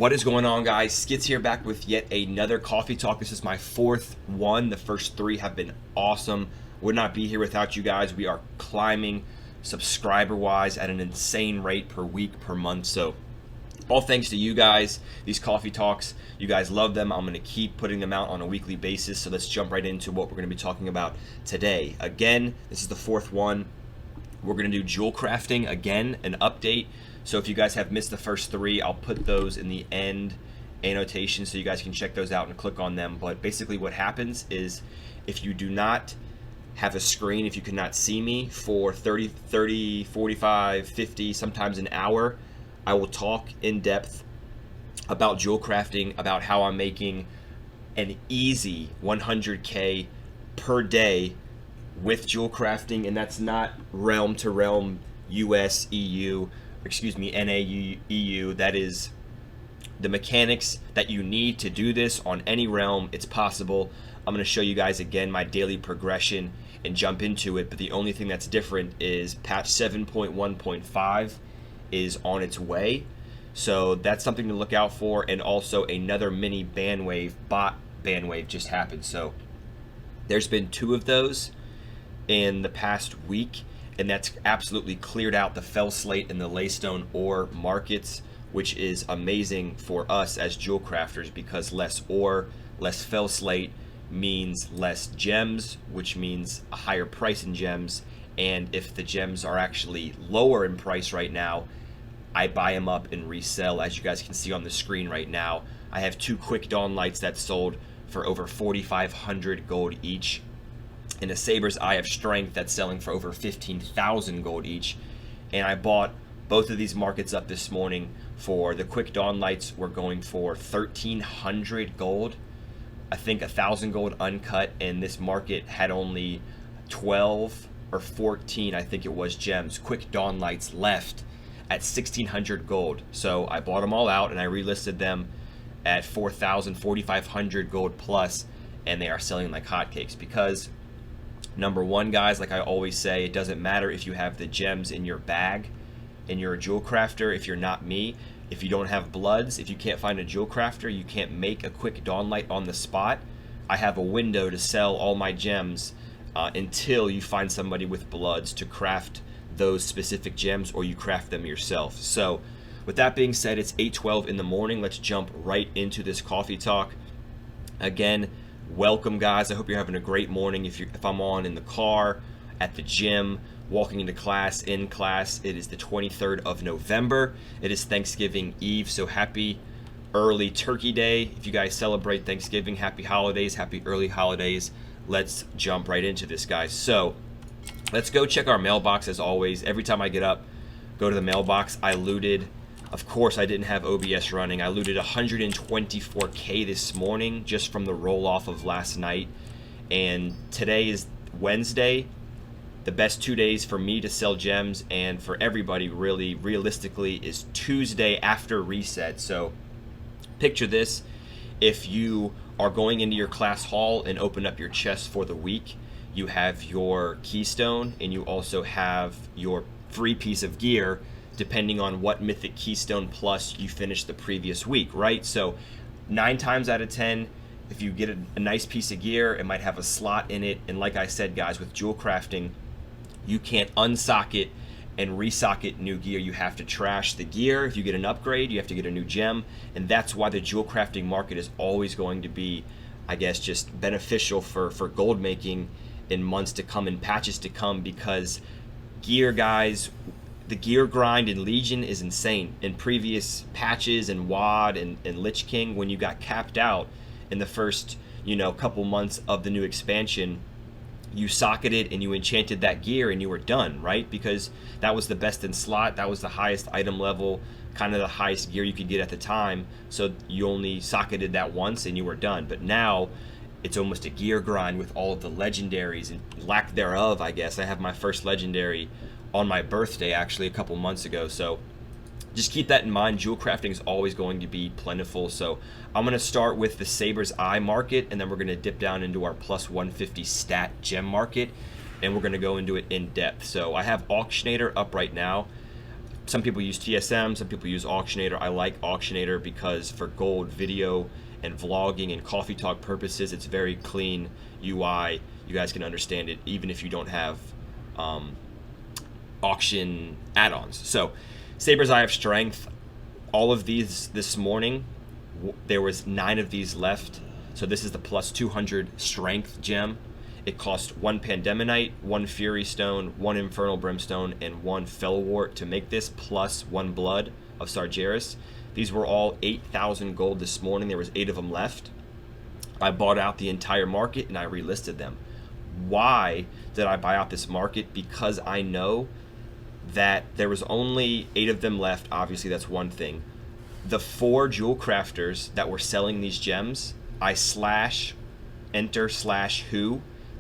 What is going on, guys? SKITZ here, back with yet another coffee talk. This is my fourth one. The first three have been awesome. Would not be here without you guys. We are climbing subscriber-wise at an insane rate per week, per month. So all thanks to you guys. These coffee talks, you guys love them. I'm going to keep putting them out on a weekly basis. So let's jump right into what we're going to be talking about today. Again, this is the fourth one. We're going to do Jewelcrafting again, an update. So if you guys have missed the first three, I'll put those in the end annotation so you guys can check those out and click on them. But basically what happens is if you do not have a screen, if you cannot see me for 30, 45, 50, sometimes an hour, I will talk in depth about Jewelcrafting, about how I'm making an easy 100K per day with Jewelcrafting, and that's not realm to realm, US, EU, excuse me, NA, EU. That is the mechanics that you need to do this on any realm. It's possible. I'm going to show you guys again my daily progression and jump into it, but the only thing that's different is patch 7.1.5 is on its way. So that's something to look out for, and also another mini bot ban wave just happened. So there's been two of those in the past week, and that's absolutely cleared out the fell slate and the laystone ore markets, which is amazing for us as jewel crafters, because less ore, less fell slate means less gems, which means a higher price in gems. And if the gems are actually lower in price right now, I buy them up and resell. As you guys can see on the screen right now, I have two quick dawn lights that sold for over 4,500 gold each, and a Saber's Eye of Strength that's selling for over 15,000 gold each. And I bought both of these markets up this morning. For the quick dawn lights, we're going for 1,300 gold. I think 1,000 gold uncut, and this market had only 12 or 14, I think it was, gems, quick dawn lights left at 1,600 gold. So I bought them all out and I relisted them at 4,000, 4,500 gold plus, and they are selling like hotcakes. Because number one, guys, like I always say, it doesn't matter if you have the gems in your bag and you're a jewel crafter. If you're not me, if you don't have bloods, if you can't find a jewel crafter, you can't make a quick dawn light on the spot. I have a window to sell all my gems until you find somebody with bloods to craft those specific gems, or you craft them yourself. So with that being said, it's 8:12 in the morning. Let's jump right into this coffee talk. Again, welcome, guys. I hope you're having a great morning. If I'm on in the car, at the gym, walking into class, in class, it is the 23rd of November. It is Thanksgiving Eve, so happy early Turkey Day. If you guys celebrate Thanksgiving, happy holidays, happy early holidays. Let's jump right into this, guys. So let's go check our mailbox. As always, every time I get up, go to the mailbox. I looted, of course I didn't have OBS running, I looted 124K this morning just from the roll off of last night. And today is Wednesday, the best 2 days for me to sell gems, and for everybody really realistically is Tuesday after reset. So picture this: if you are going into your class hall and open up your chest for the week, you have your keystone and you also have your free piece of gear, depending on what mythic keystone plus you finished the previous week, right? So 9 times out of 10, if you get a nice piece of gear, it might have a slot in it. And like I said, guys, with jewel crafting, you can't unsocket and resocket new gear. You have to trash the gear. If you get an upgrade, you have to get a new gem. And that's why the jewel crafting market is always going to be, I guess, just beneficial for gold making in months to come and patches to come, because gear, guys, the gear grind in Legion is insane. In previous patches and WoD and Lich King, when you got capped out in the first, couple months of the new expansion, you socketed and you enchanted that gear and you were done, right? Because that was the best in slot, that was the highest item level, kind of the highest gear you could get at the time. So you only socketed that once and you were done. But now it's almost a gear grind with all of the legendaries and lack thereof, I guess. I have my first legendary on my birthday, actually, a couple months ago. So just keep that in mind. Jewel crafting is always going to be plentiful. So I'm going to start with the Saber's Eye market, and then we're going to dip down into our plus 150 stat gem market, and we're going to go into it in depth. So I have Auctionator up right now. Some people use TSM, some people use Auctionator. I like Auctionator because for gold video and vlogging and coffee talk purposes, it's very clean UI. You guys can understand it even if you don't have auction add-ons. So Saber's Eye of Strength, all of these this morning, there was 9 of these left. So this is the plus 200 strength gem. It cost 1 Pandemonite, 1 Fury Stone, 1 Infernal Brimstone, and 1 Fellwort to make this, plus 1 Blood of Sargeras. These were all 8,000 gold this morning. There was 8 of them left. I bought out the entire market and I relisted them. Why did I buy out this market? Because I know that there was only 8 of them left. Obviously, that's one thing. The 4 jewel crafters that were selling these gems, I /enter/who,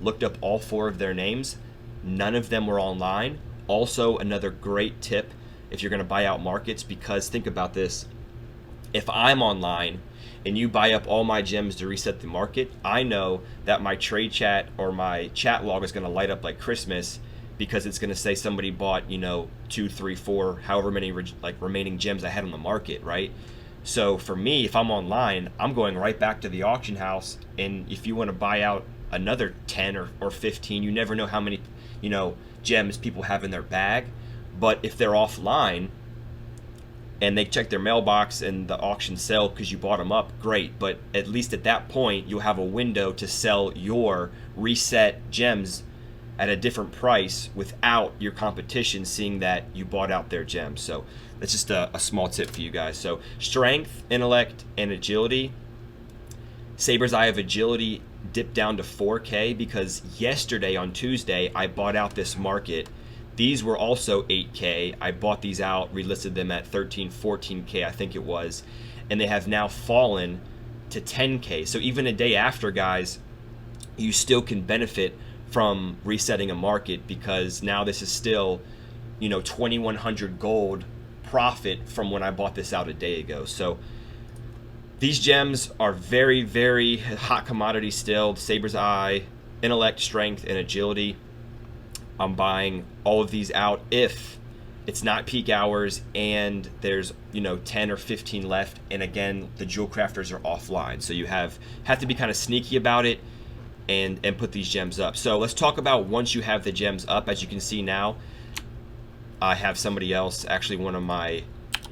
looked up all 4 of their names. None of them were online. Also, another great tip if you're going to buy out markets, because think about this. If I'm online and you buy up all my gems to reset the market, I know that my trade chat or my chat log is going to light up like Christmas, because it's going to say somebody bought, 2, 3, 4, however many remaining gems I had on the market, right? So for me, if I'm online, I'm going right back to the auction house, and if you want to buy out another 10 or 15, you never know how many, gems people have in their bag. But if they're offline and they check their mailbox and the auction sell because you bought them up, great. But at least at that point, you'll have a window to sell your reset gems at a different price without your competition seeing that you bought out their gems. So that's just a small tip for you guys. So strength, intellect, and agility. Saber's Eye of Agility dipped down to 4K because yesterday on Tuesday I bought out this market. These were also 8K. I bought these out, relisted them at 13, 14K I think it was, and they have now fallen to 10K. So even a day after, guys, you still can benefit from resetting a market, because now this is still 2,100 gold profit from when I bought this out a day ago. So these gems are very, very hot commodity still. Saber's Eye, intellect, strength, and agility. I'm buying all of these out if it's not peak hours and there's 10 or 15 left, and again the jewel crafters are offline, so you have to be kind of sneaky about it and put these gems up. So let's talk about once you have the gems up. As you can see now, I have somebody else, actually one of my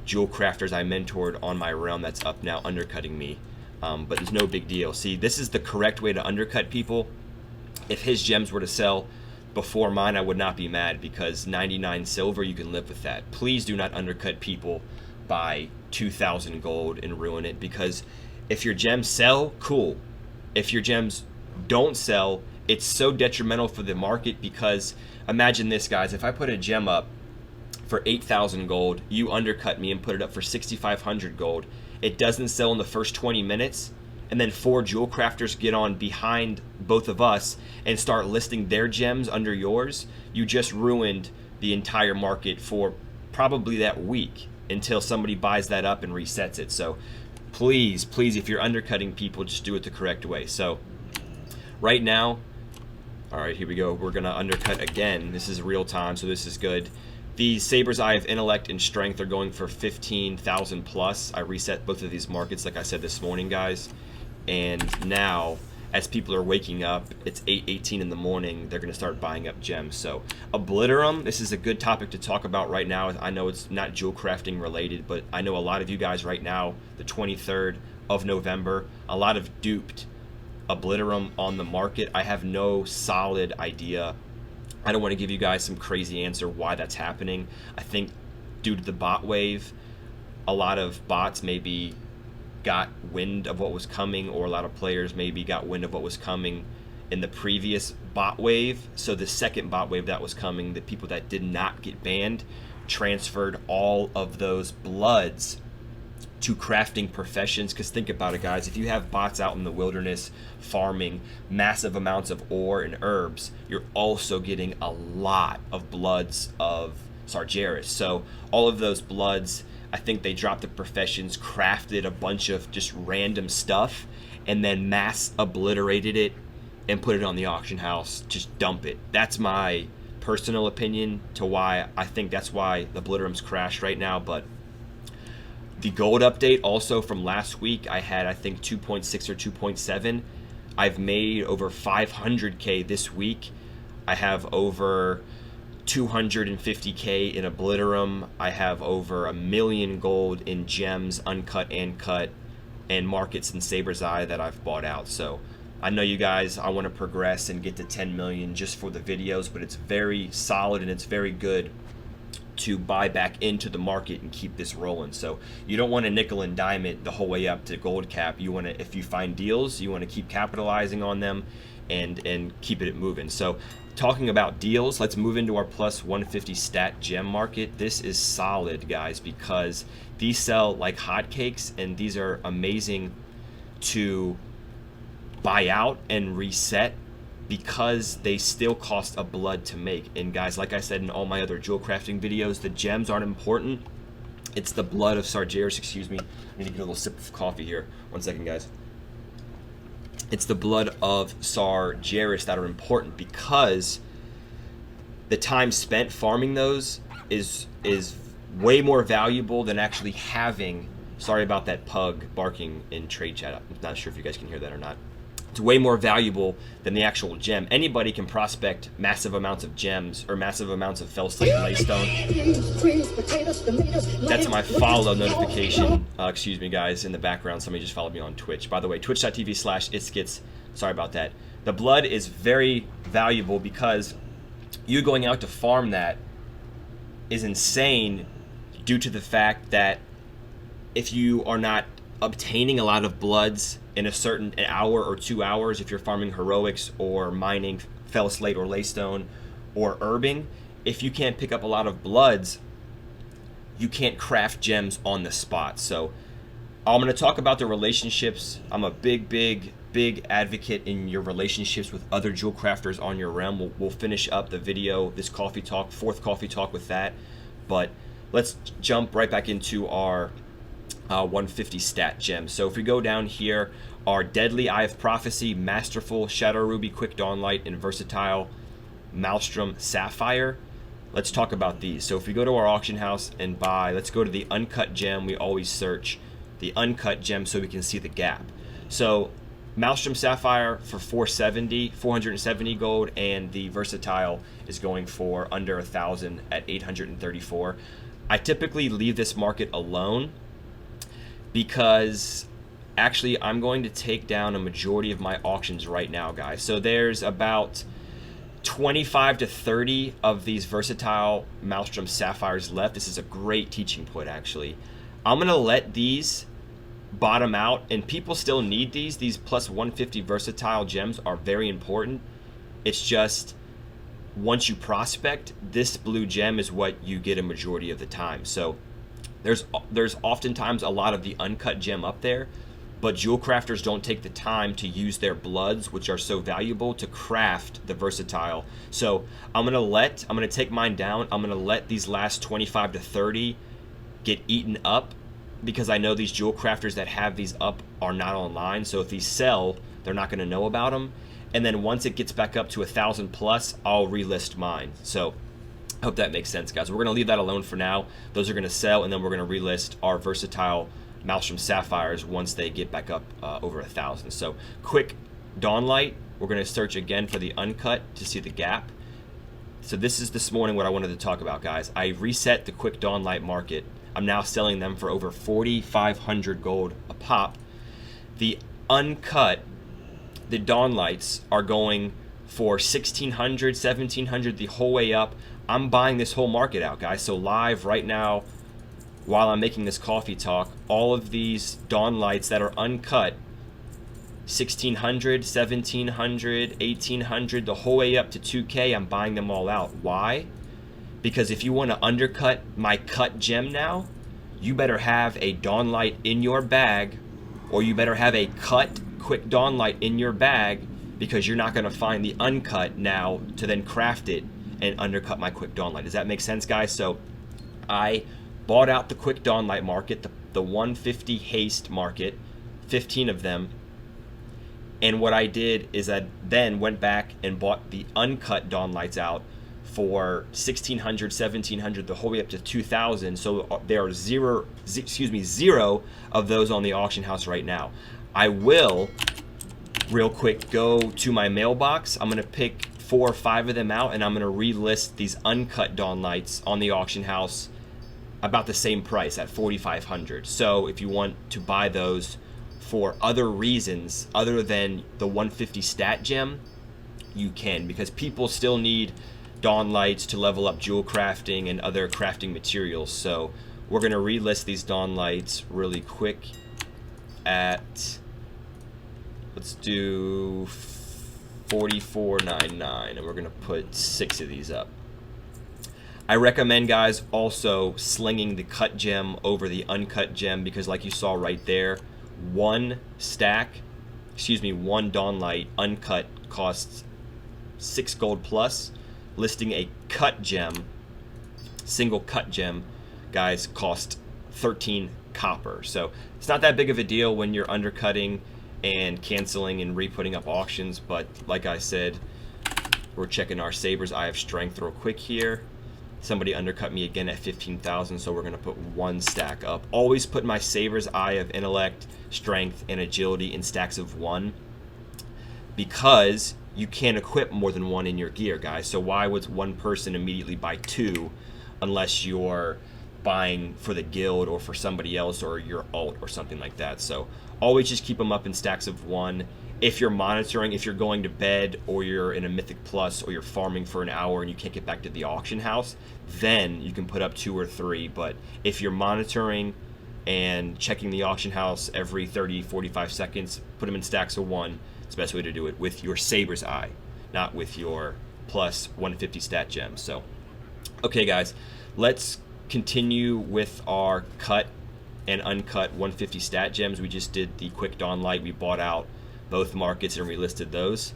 jewel crafters I mentored on my realm, that's up now undercutting me, but there's no big deal. See, this is the correct way to undercut people. If his gems were to sell before mine, I would not be mad, because 99 silver, you can live with that. Please do not undercut people by 2,000 gold and ruin it, because if your gems sell, cool. If your gems don't sell, it's so detrimental for the market, because imagine this, guys. If I put a gem up for 8,000 gold, you undercut me and put it up for 6,500 gold, it doesn't sell in the first 20 minutes, and then 4 jewel crafters get on behind both of us and start listing their gems under yours, you just ruined the entire market for probably that week until somebody buys that up and resets it. So please, if you're undercutting people, just do it the correct way. So right now, all right, here we go. We're gonna undercut again. This is real time, so this is good. The Saber's Eye of Intellect and Strength are going for 15,000 plus. I reset both of these markets, like I said this morning, guys. And now, as people are waking up, it's 8:18 in the morning, they're going to start buying up gems. So Obliterum, this is a good topic to talk about right now. I know it's not jewel crafting related, but I know a lot of you guys right now, the 23rd of November, a lot of duped Obliterum on the market. I have no solid idea. I don't want to give you guys some crazy answer why that's happening. I think due to the bot wave, a lot of bots maybe got wind of what was coming, or a lot of players maybe got wind of what was coming in the previous bot wave. So the second bot wave that was coming, the people that did not get banned transferred all of those bloods to crafting professions. Because think about it, guys, if you have bots out in the wilderness farming massive amounts of ore and herbs, you're also getting a lot of bloods of Sargeras. So all of those bloods, I think they dropped the professions, crafted a bunch of just random stuff, and then mass obliterated it and put it on the auction house. Just dump it. That's my personal opinion to why I think that's why the Blitterums crashed right now. But the gold update also from last week, I had I think 2.6 or 2.7. I've made over 500K this week. I have over 250K in a Blitterum. I have over 1 million gold in gems, uncut and cut, and markets and Saber's Eye that I've bought out. So I know you guys, I want to progress and get to 10 million just for the videos, but it's very solid and it's very good to buy back into the market and keep this rolling. So you don't want to nickel and dime it the whole way up to gold cap. You want to, if you find deals, you want to keep capitalizing on them and keep it moving. So talking about deals, let's move into our plus 150 stat gem market. This is solid, guys, because these sell like hotcakes, and these are amazing to buy out and reset because they still cost a blood to make. And guys, like I said in all my other jewel crafting videos, the gems aren't important. It's the blood of Sargeras. Excuse me, I need to get a little sip of coffee here. 1 second, guys. It's the blood of Sargeras that are important, because the time spent farming those is way more valuable than actually having. Sorry about that pug barking in trade chat. I'm not sure if you guys can hear that or not. It's way more valuable than the actual gem. Anybody can prospect massive amounts of gems or massive amounts of fell slate and laystone. That's my follow notification. Excuse me, guys, in the background. Somebody just followed me on Twitch. By the way, twitch.tv/SKITZ. Sorry about that. The blood is very valuable because you going out to farm that is insane, due to the fact that if you are not obtaining a lot of bloods in a certain hour or 2 hours, if you're farming heroics or mining fell slate or laystone or herbing, if you can't pick up a lot of bloods, you can't craft gems on the spot. So I'm going to talk about the relationships. I'm a big advocate in your relationships with other jewel crafters on your realm. We'll finish up the video, this coffee talk, 4th coffee talk, with that. But let's jump right back into our 150 stat gems. So if we go down here, our Deadly Eye of Prophecy, Masterful, Shadow Ruby, Quick Dawnlight, and Versatile Maelstrom Sapphire. Let's talk about these. So if we go to our auction house and buy, let's go to the uncut gem. We always search the uncut gem so we can see the gap. So Maelstrom Sapphire for 470 gold, and the Versatile is going for under 1,000 at 834. I typically leave this market alone because actually I'm going to take down a majority of my auctions right now, guys. So there's about 25 to 30 of these Versatile Maelstrom Sapphires left. This is a great teaching point, actually. I'm gonna let these bottom out, and people still need these plus 150 Versatile gems are very important. It's just once you prospect, this blue gem is what you get a majority of the time. So there's oftentimes a lot of the uncut gem up there, but jewel crafters don't take the time to use their bloods, which are so valuable, to craft the Versatile. So I'm gonna take mine down. I'm gonna let these last 25 to 30 get eaten up, because I know these jewel crafters that have these up are not online. So if these sell, they're not gonna know about them. And then once it gets back up to 1,000 plus, I'll relist mine. So I hope that makes sense, guys. We're gonna leave that alone for now. Those are gonna sell, and then we're gonna relist our Versatile Maelstrom Sapphires once they get back up over 1,000. So Quick Dawnlight, we're gonna search again for the uncut to see the gap. So this morning what I wanted to talk about, guys. I reset the Quick Dawnlight market. I'm now selling them for over 4,500 gold a pop. The uncut, the Dawnlights, are going for 1,600, 1,700 the whole way up. I'm buying this whole market out, guys. So live right now, while I'm making this coffee talk, all of these Dawnlights that are uncut, 1,600, 1,700, 1,800, the whole way up to 2K, I'm buying them all out. Why? Because if you want to undercut my cut gem now, you better have a Dawnlight in your bag, or you better have a cut Quick Dawnlight in your bag, because you're not going to find the uncut now to then craft it and undercut my Quick Dawnlight. Does that make sense, guys? So I bought out the Quick Dawnlight market, the 150 haste market, 15 of them. And what I did is I then went back and bought the uncut Dawnlights out for 1,600, 1,700, the whole way up to 2,000. So there are zero of those on the auction house right now. I will real quick go to my mailbox. I'm gonna pick 4 or 5 of them out, and I'm gonna relist these uncut Dawn Lights on the auction house about the same price at 4,500. So if you want to buy those for other reasons other than the 150 stat gem, you can, because people still need Dawn Lights to level up jewel crafting and other crafting materials. So we're gonna relist these Dawn Lights really quick at, let's do 44.99, and we're gonna put 6 of these up. I recommend, guys, also slinging the cut gem over the uncut gem, because like you saw right there, one Dawn Light uncut costs 6 gold plus. Listing a cut gem, single cut gem, guys, cost 13 copper. So it's not that big of a deal when you're undercutting and canceling and re-putting up auctions. But like I said, we're checking our Saber's Eye of Strength real quick here. Somebody undercut me again at 15,000, so we're gonna put 1 stack up. Always put my Saber's Eye of Intellect, Strength, and Agility in stacks of 1, because you can't equip more than 1 in your gear, guys. So why would one person immediately buy 2 unless you're buying for the guild or for somebody else or your alt or something like that? So always just keep them up in stacks of 1. If you're monitoring, if you're going to bed or you're in a Mythic Plus or you're farming for an hour and you can't get back to the auction house, then you can put up 2 or 3. But if you're monitoring and checking the auction house every 30, 45 seconds, put them in stacks of 1. It's the best way to do it with your Saber's Eye, not with your plus 150 stat gem. So, okay, guys, let's continue with our cut and uncut 150 stat gems. We just did the quick Dawn Light. We bought out both markets and relisted those.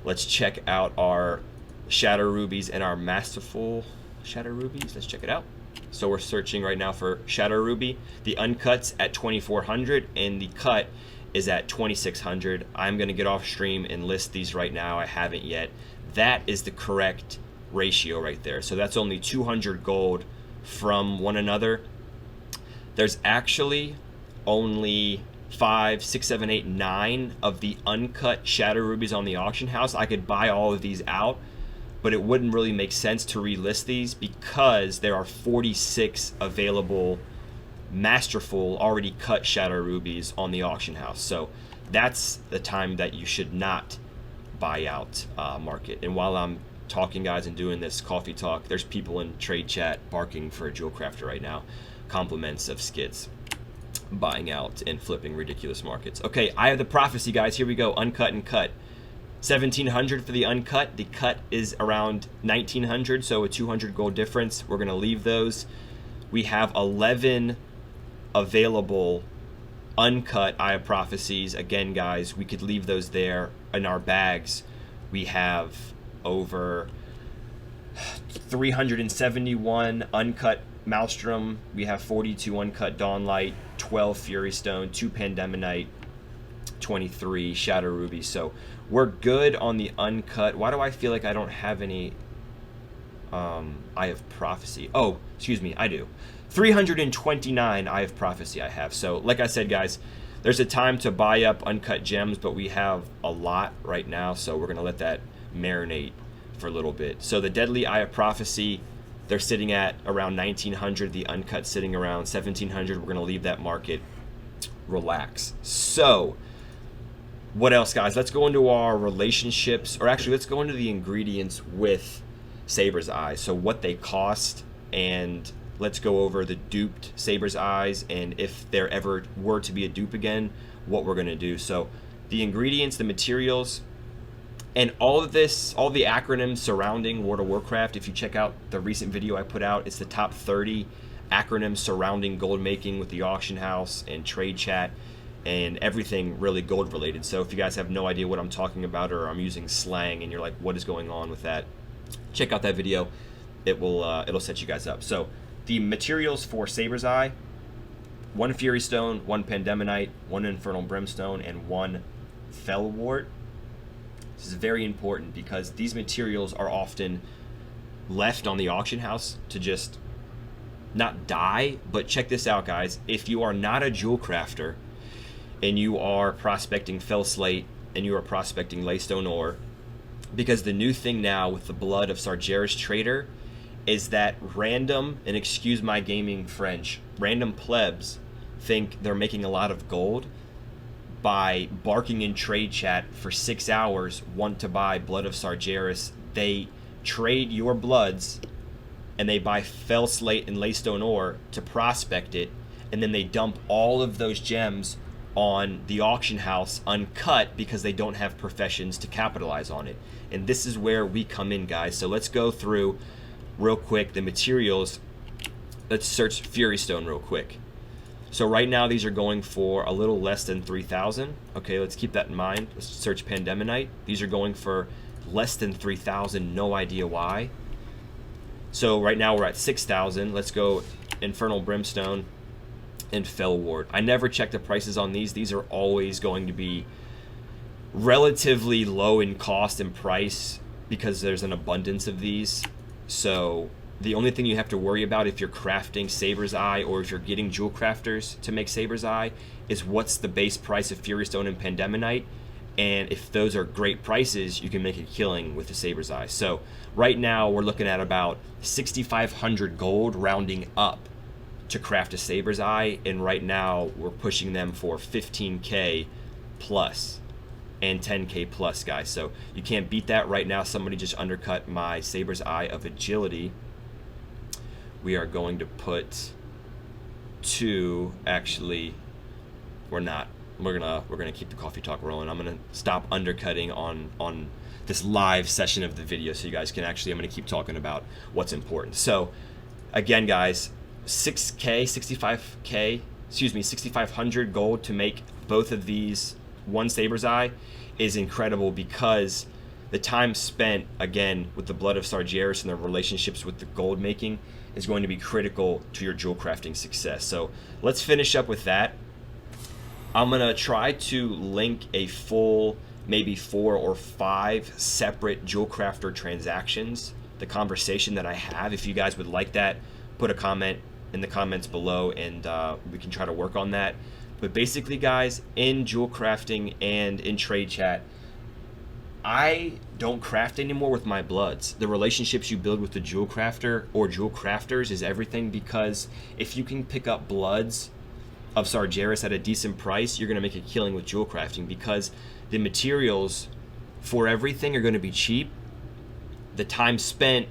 Let's check out our Shadow Rubies and our Masterful Shadow Rubies. Let's check it out. So we're searching right now for Shadow Ruby. The uncut's at 2,400 and the cut is at 2,600. I'm gonna get off stream and list these right now. I haven't yet. That is the correct ratio right there. So that's only 200 gold from one another. There's actually only 5, 6, 7, 8, 9 of the uncut Shadow Rubies on the auction house. I could buy all of these out, but it wouldn't really make sense to relist these because there are 46 available Masterful already cut Shadow Rubies on the auction house. So that's the time that you should not buy out market. And while I'm talking, guys, and doing this coffee talk, there's people in trade chat barking for a jewel crafter right now. Compliments of SKITZ buying out and flipping ridiculous markets. Okay, I have the prophecy, guys. Here we go. Uncut and cut. 1,700 for the uncut. The cut is around 1,900, so a 200 gold difference. We're gonna leave those. We have 11 available uncut Eye of Prophecies. Again, guys, we could leave those there in our bags. We have over 371 uncut Maelstrom. We have 42 uncut Dawnlight, 12 Fury Stone, 2 Pandemonite, 23 Shadow Ruby. So we're good on the uncut. Why do I feel like I don't have any Eye of Prophecy? Oh, excuse me, I do. 329 Eye of Prophecy I have. So like I said, guys, there's a time to buy up uncut gems, but we have a lot right now, so we're gonna let that marinate for a little bit. So the Deadly Eye of Prophecy, they're sitting at around 1,900. The uncut sitting around 1,700. We're gonna leave that market. Relax. So what else, guys? Let's go into our relationships, or actually let's go into the ingredients with Saber's Eye. So what they cost, and let's go over the duped Saber's Eyes, and if there ever were to be a dupe again, what we're gonna do. So the ingredients, the materials, and all of this, all the acronyms surrounding World of Warcraft. If you check out the recent video I put out, it's the top 30 acronyms surrounding gold making with the auction house and trade chat and everything really gold related. So if you guys have no idea what I'm talking about, or I'm using slang and you're like, what is going on with that, check out that video. It will it'll set you guys up. So the materials for Saber's Eye: 1 Fury Stone, 1 Pandemonite, 1 Infernal Brimstone, and 1 Fellwort. This is very important because these materials are often left on the auction house to just not die. But check this out, guys. If you are not a jewel crafter and you are prospecting fell slate and you are prospecting laystone ore, because the new thing now with the blood of Sargeras Trader is that random, and excuse my gaming French, random plebs think they're making a lot of gold by barking in trade chat for 6 hours, want to buy blood of Sargeras. They trade your bloods and they buy fell slate and laystone ore to prospect it, and then they dump all of those gems on the auction house uncut because they don't have professions to capitalize on it. And this is where we come in, guys. So let's go through real quick the materials. Let's search Fury Stone real quick. So right now these are going for a little less than 3,000. Okay, let's keep that in mind. Let's search Pandemonite. These are going for less than 3,000, no idea why. So right now we're at 6,000. Let's go Infernal Brimstone and Fell Ward. I never check the prices on these. These are always going to be relatively low in cost and price because there's an abundance of these. So the only thing you have to worry about if you're crafting Saber's Eye or if you're getting jewel crafters to make Saber's Eye is what's the base price of Fury Stone and Pandemonite. And if those are great prices, you can make a killing with the Saber's Eye. So right now we're looking at about 6,500 gold rounding up to craft a Saber's Eye. And right now we're pushing them for 15K plus and 10K plus, guys. So you can't beat that. Right now somebody just undercut my Saber's Eye of Agility. We are going to put 2, actually we're not. We're gonna keep the coffee talk rolling. I'm gonna stop undercutting on this live session of the video so you guys can actually, I'm gonna keep talking about what's important. So again, guys, 6,500 gold to make both of these one Saber's Eye is incredible because the time spent, again, with the blood of Sargeras and the relationships with the gold making is going to be critical to your jewel crafting success. So let's finish up with that. I'm gonna try to link a full, maybe 4 or 5 separate jewel crafter transactions, the conversation that I have. If you guys would like that, put a comment in the comments below and we can try to work on that. But basically, guys, in jewel crafting and in trade chat, I don't craft anymore with my bloods. The relationships you build with the jewel crafter or jewel crafters is everything, because if you can pick up bloods of Sargeras at a decent price, you're gonna make a killing with jewel crafting because the materials for everything are gonna be cheap. The time spent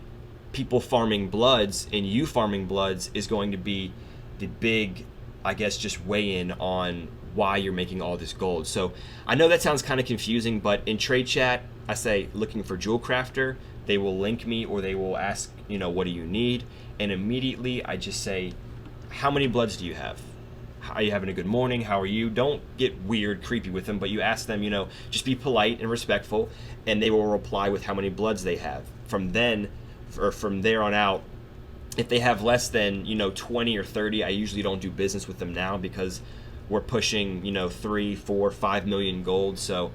people farming bloods and you farming bloods is going to be the big, I guess, just weigh in on why you're making all this gold. So I know that sounds kind of confusing, but in trade chat, I say looking for jewel crafter, they will link me or they will ask, you know, what do you need? And immediately I just say, how many bloods do you have? Are you having a good morning? How are you? Don't get weird, creepy with them, but you ask them, you know, just be polite and respectful, and they will reply with how many bloods they have. From then, or from there on out, if they have less than, you know, 20 or 30, I usually don't do business with them now because we're pushing, you know, 3, 4, 5 million gold. So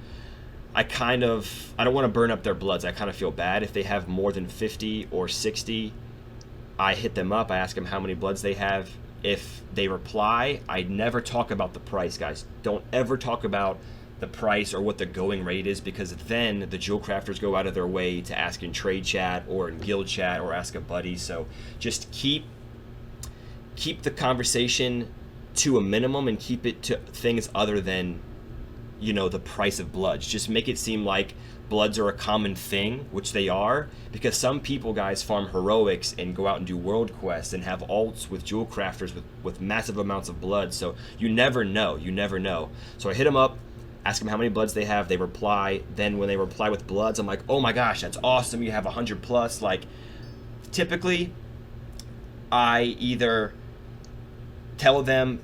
I don't want to burn up their bloods. I kind of feel bad. If they have more than 50 or 60, I hit them up. I ask them how many bloods they have. If they reply, I never talk about the price, guys. Don't ever talk about the price or what the going rate is, because then the jewel crafters go out of their way to ask in trade chat or in guild chat or ask a buddy. So just keep the conversation to a minimum and keep it to things other than, you know, the price of bloods. Just make it seem like bloods are a common thing, which they are, because some people, guys, farm heroics and go out and do world quests and have alts with jewel crafters with massive amounts of blood. So you never know. So I hit them up, ask them how many bloods they have. They reply. Then when they reply with bloods, I'm like, oh my gosh, that's awesome, you have 100 plus. Like, typically I either tell them,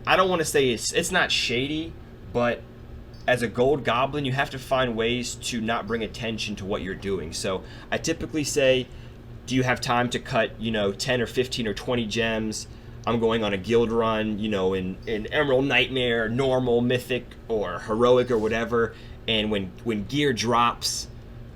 I don't want to say it's not shady, but as a gold goblin, you have to find ways to not bring attention to what you're doing. So I typically say, do you have time to cut, you know, 10 or 15 or 20 gems? I'm going on a guild run, you know, in Emerald Nightmare, normal, mythic, or heroic or whatever. And when gear drops,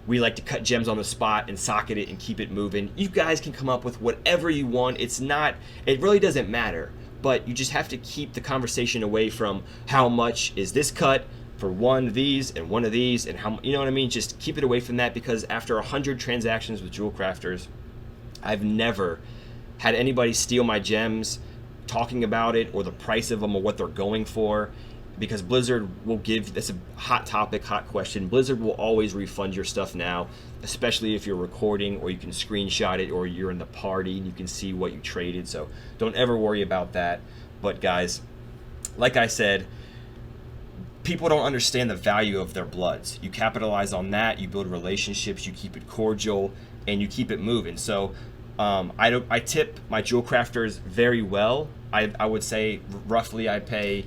We like to cut gems on the spot and socket it and keep it moving. You guys can come up with whatever you want. It really doesn't matter, but you just have to keep the conversation away from how much is this cut for one of these and one of these, and how, you know what I mean? Just keep it away from that, because after 100 transactions with Jewel Crafters, I've never had anybody steal my gems talking about it or the price of them or what they're going for, because Blizzard will give, that's a hot topic, hot question. Blizzard will always refund your stuff now, especially if you're recording or you can screenshot it or you're in the party and you can see what you traded. So don't ever worry about that. But guys, like I said, people don't understand the value of their bloods. You capitalize on that, you build relationships, you keep it cordial, and you keep it moving. So I tip my Jewel Crafters very well. I would say roughly I pay,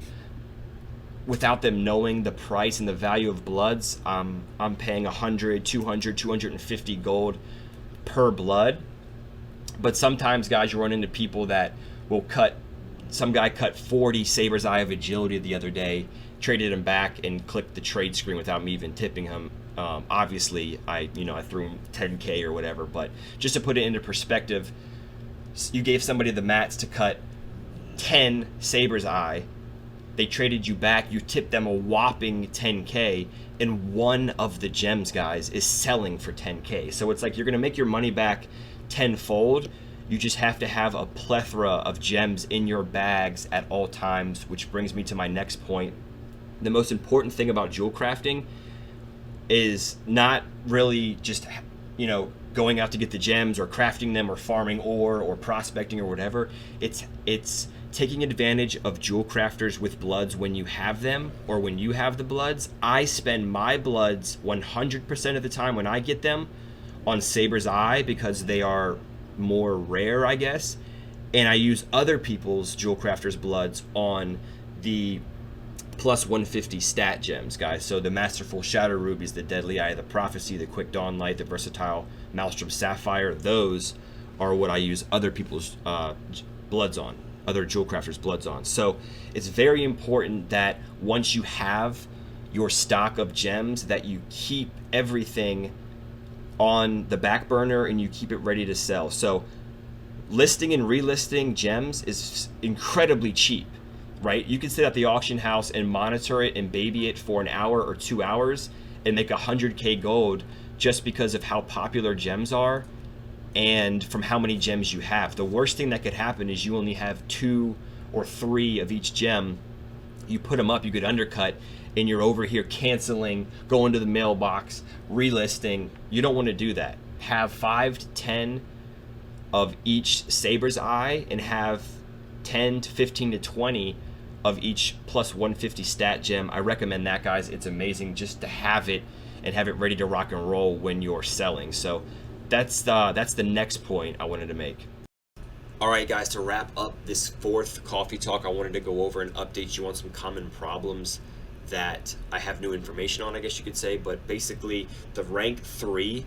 without them knowing the price and the value of bloods, I'm paying 100, 200, 250 gold per blood. But sometimes, guys, you run into people that will some guy cut 40 Saber's Eye of Agility the other day, traded him back and clicked the trade screen without me even tipping him. Obviously, I threw him 10K or whatever, but just to put it into perspective, you gave somebody the mats to cut 10 Saber's Eye. They traded you back, you tipped them a whopping 10K, and one of the gems, guys, is selling for 10K. So it's like you're gonna make your money back tenfold. You just have to have a plethora of gems in your bags at all times, which brings me to my next point. The most important thing about jewel crafting is not really just, going out to get the gems or crafting them or farming ore or prospecting or whatever. It's taking advantage of jewel crafters with bloods when you have them or when you have the bloods. I spend my bloods 100% of the time when I get them on Saber's Eye because they are more rare, I guess, and I use other people's jewel crafters bloods on the plus 150 stat gems, guys. So the Masterful Shadow Rubies, the Deadly Eye of the Prophecy, the Quick Dawn Light, the Versatile Maelstrom Sapphire, those are what I use other people's bloods on, other jewel crafters bloods on. So it's very important that once you have your stock of gems, that you keep everything on the back burner and you keep it ready to sell. So listing and relisting gems is incredibly cheap, right? You can sit at the auction house and monitor it and baby it for an hour or 2 hours and make 100K gold just because of how popular gems are and from how many gems you have. The worst thing that could happen is you only have 2 or 3 of each gem. You put them up, you get undercut, and you're over here canceling, going to the mailbox, relisting. You don't want to do that. Have 5 to 10 of each Saber's Eye and have 10 to 15 to 20 of each plus 150 stat gem. I recommend that, guys. It's amazing just to have it and have it ready to rock and roll when you're selling. So that's the next point I wanted to make. All right, guys, to wrap up this fourth coffee talk, I wanted to go over and update you on some common problems that I have new information on, I guess you could say. But basically, the rank 3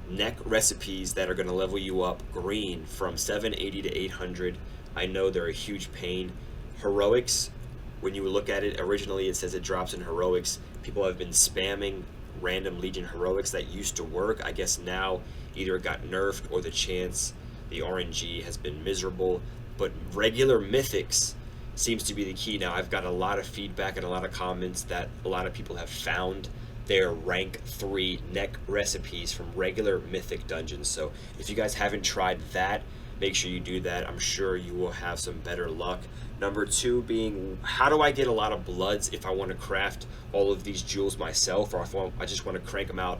neck recipes that are going to level you up green from 780 to 800, I know they're a huge pain. Heroics, when you look at it, originally it says it drops in heroics. People have been spamming random Legion heroics that used to work. I guess now either it got nerfed or the RNG has been miserable. But regular mythics seems to be the key now. I've got a lot of feedback and a lot of comments that a lot of people have found their rank 3 neck recipes from regular mythic dungeons. So if you guys haven't tried that, make sure you do that. I'm sure you will have some better luck. Number 2 being, how do I get a lot of bloods if I want to craft all of these jewels myself, or if I just want to crank them out,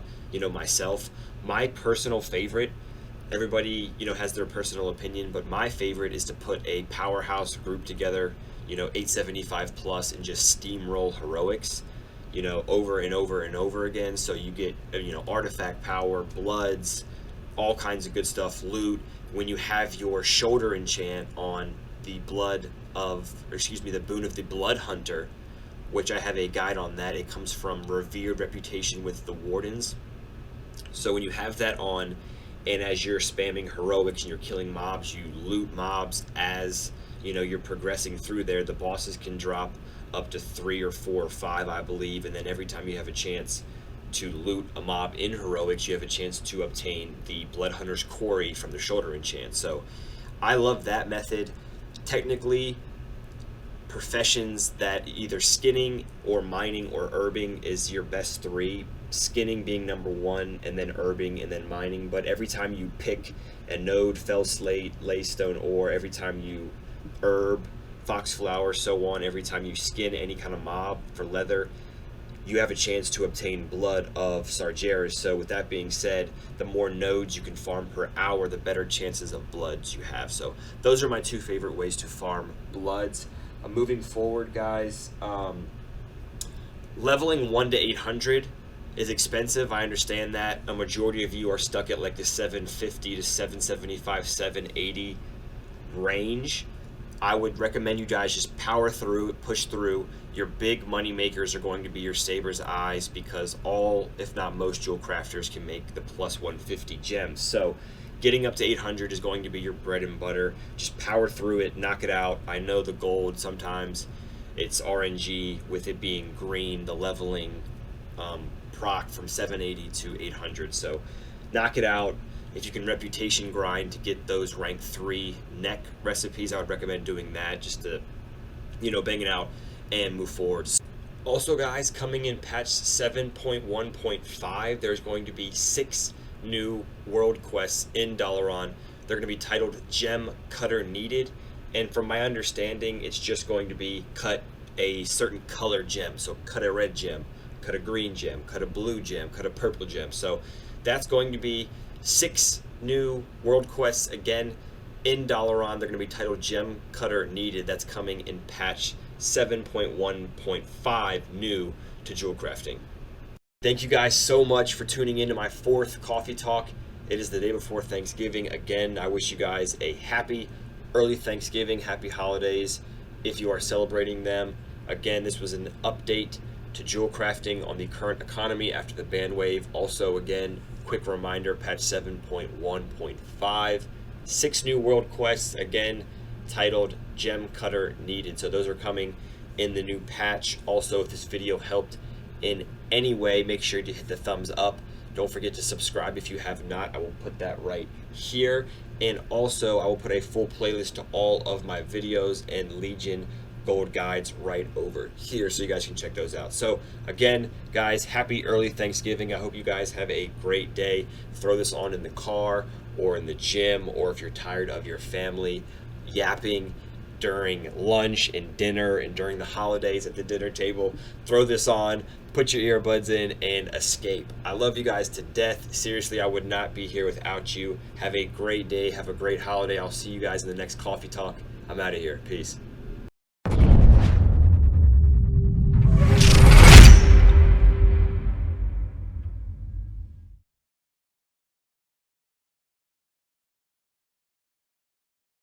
myself? My personal favorite, everybody, has their personal opinion, but my favorite is to put a powerhouse group together, 875 plus, and just steamroll heroics, over and over and over again. So you get, artifact power, bloods, all kinds of good stuff, loot. When you have your shoulder enchant on the the boon of the Blood Hunter, which I have a guide on that. It comes from Revered Reputation with the Wardens. So when you have that on, and as you're spamming heroics and you're killing mobs, you loot mobs as you're progressing through there. The bosses can drop up to 3 or 4 or 5, I believe, and then every time you have a chance to loot a mob in heroics, you have a chance to obtain the Blood Hunter's Quarry from the shoulder enchant. So I love that method. Technically, professions that either skinning or mining or herbing is your best three. Skinning being number one, and then herbing, and then mining. But every time you pick a node, fell slate, laystone ore, every time you herb, foxflower, so on, every time you skin any kind of mob for leather, you have a chance to obtain blood of Sargeras. So with that being said, the more nodes you can farm per hour, the better chances of bloods you have. So those are my two favorite ways to farm bloods. Moving forward, guys, leveling 1 to 800 is expensive. I understand that. A majority of you are stuck at like the 750 to 775, 780 range. I would recommend you guys just power through, push through. Your big money makers are going to be your Saber's Eyes, because all, if not most, jewel crafters can make the plus 150 gems. So getting up to 800 is going to be your bread and butter. Just power through it, knock it out. I know the gold, sometimes it's RNG with it being green, the leveling proc from 780 to 800. So knock it out. If you can reputation grind to get those rank 3 neck recipes, I would recommend doing that, just to, you know, bang it out and move forward. Also, guys, coming in patch 7.1.5, there's going to be 6 new world quests in Dalaran. They're going to be titled Gem Cutter Needed, and from my understanding, it's just going to be cut a certain color gem. So cut a red gem, cut a green gem, cut a blue gem, cut a purple gem. So that's going to be 6 new world quests again in Dalaran. They're going to be titled Gem Cutter Needed. That's coming in patch 7.1.5 new to Jewelcrafting. Thank you guys so much for tuning in to my 4th coffee talk. It is the day before Thanksgiving. Again, I wish you guys a happy early Thanksgiving, happy holidays if you are celebrating them. Again, this was an update to Jewelcrafting on the current economy after the ban wave. Also, again, quick reminder, patch 7.1.5, 6 new world quests, again, titled Gem Cutter Needed. So those are coming in the new patch. Also, if this video helped in any way, make sure to hit the thumbs up. Don't forget to subscribe if you have not. I will put that right here. And also, I will put a full playlist to all of my videos and Legion gold guides right over here, so you guys can check those out. So again, guys, happy early Thanksgiving. I hope you guys have a great day. Throw this on in the car or in the gym, or if you're tired of your family yapping during lunch and dinner and during the holidays at the dinner table, throw this on, put your earbuds in, and escape. I love you guys to death. Seriously, I would not be here without you. Have a great day. Have a great holiday. I'll see you guys in the next coffee talk. I'm out of here. Peace.